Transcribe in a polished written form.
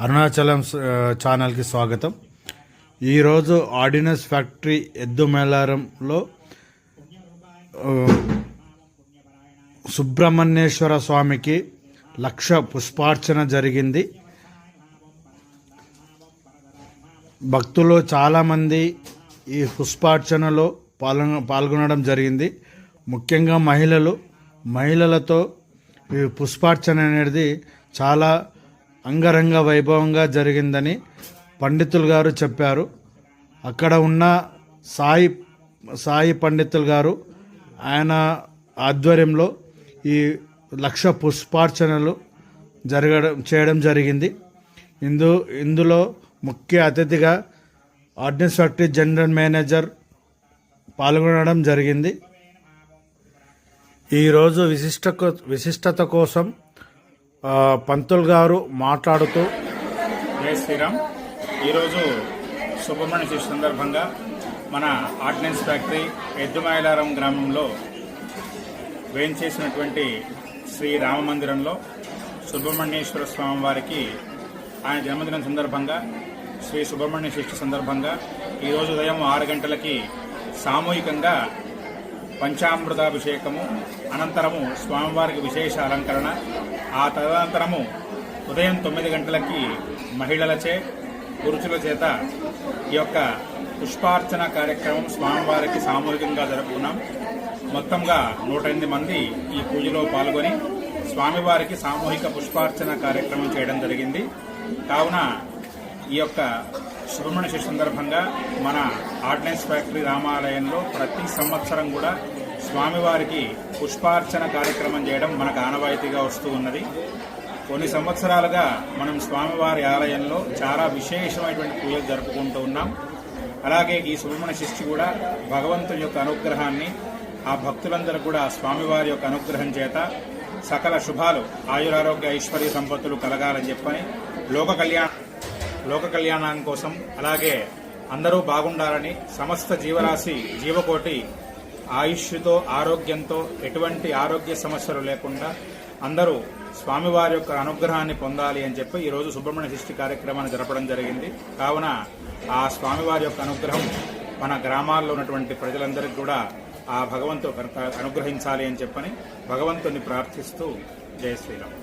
అరుణాచలం ఛానల్కి స్వాగతం. ఈరోజు ఆర్డినెన్స్ ఫ్యాక్టరీ ఎద్దు మేళారంలో సుబ్రహ్మణ్యేశ్వర స్వామికి 1,00,000 పుష్పార్చన జరిగింది. భక్తులు చాలామంది ఈ పుష్పార్చనలో పాల్గొనడం జరిగింది. ముఖ్యంగా మహిళలతో ఈ పుష్పార్చన అనేది చాలా అంగరంగ వైభవంగా జరిగిందని పండితులు గారు చెప్పారు. అక్కడ ఉన్న సాయి పండితులు గారు ఆయన ఆధ్వర్యంలో ఈ 1,00,000 పుష్పార్చనలు చేయడం జరిగింది. ఇందులో ముఖ్య అతిథిగా ఆర్డినెన్స్ ఫ్యాక్టరీ జనరల్ మేనేజర్ పాల్గొనడం జరిగింది. ఈరోజు విశిష్టత కోసం పంతులు గారు మాట్లాడుతూ, జై శ్రీరామ్. ఈరోజు సుబ్రహ్మణ్య షష్ఠి సందర్భంగా మన ఆర్డినెన్స్ ఫ్యాక్టరీ ఎద్దుమైలారం గ్రామంలో వేయించేసినటువంటి శ్రీ రామ మందిరంలో సుబ్రహ్మణ్యేశ్వర స్వామి వారికి ఆయన జన్మదినం సందర్భంగా శ్రీ సుబ్రహ్మణ్య షష్ఠి సందర్భంగా ఈరోజు ఉదయం 6 గంటలకి సామూహికంగా పంచామృతాభిషేకము, అనంతరము స్వామివారికి విశేష అలంకరణ, ఆ తదనంతరము ఉదయం 9 గంటలకి మహిళలచే పురుషుల చేత ఈ యొక్క పుష్పార్చన కార్యక్రమం స్వామివారికి సామూహికంగా జరుపుకున్నాం. మొత్తంగా 108 మంది ఈ పూజలో పాల్గొని స్వామివారికి సామూహిక పుష్పార్చన కార్యక్రమం చేయడం జరిగింది. కావున ఈ యొక్క సుబ్రహ్మణ్య షష్ఠి సందర్భంగా మన ఆర్డినెన్స్ ఫ్యాక్టరీ రామాలయంలో ప్రతి సంవత్సరం కూడా స్వామివారికి పుష్పార్చన కార్యక్రమం చేయడం మనకు ఆనవాయితీగా వస్తూ ఉన్నది. కొన్ని సంవత్సరాలుగా మనం స్వామివారి ఆలయంలో చాలా విశేషమైనటువంటి పూజలు జరుపుకుంటూ ఉన్నాం. అలాగే ఈ సుబ్రహ్మణ్య షష్ఠి కూడా భగవంతుని యొక్క అనుగ్రహాన్ని, ఆ భక్తులందరూ కూడా స్వామివారి యొక్క అనుగ్రహం చేత సకల శుభాలు, ఆయురారోగ్య ఐశ్వర్య సంపత్తులు కలగాలని చెప్పని లోక కళ్యాణం కోసం, అలాగే అందరూ బాగుండాలని, సమస్త జీవరాశి జీవకోటి ఆయుష్తో ఆరోగ్యంతో ఎటువంటి ఆరోగ్య సమస్యలు లేకుండా అందరూ స్వామివారి యొక్క అనుగ్రహాన్ని పొందాలి అని చెప్పి ఈరోజు సుబ్రహ్మణ్య షష్ఠి కార్యక్రమాన్ని జరపడం జరిగింది. కావున ఆ స్వామివారి యొక్క అనుగ్రహం మన గ్రామాల్లో ఉన్నటువంటి ప్రజలందరికీ కూడా ఆ భగవంతుడు అనుగ్రహించాలి అని చెప్పని భగవంతుని ప్రార్థిస్తూ జై శ్రీరామ్.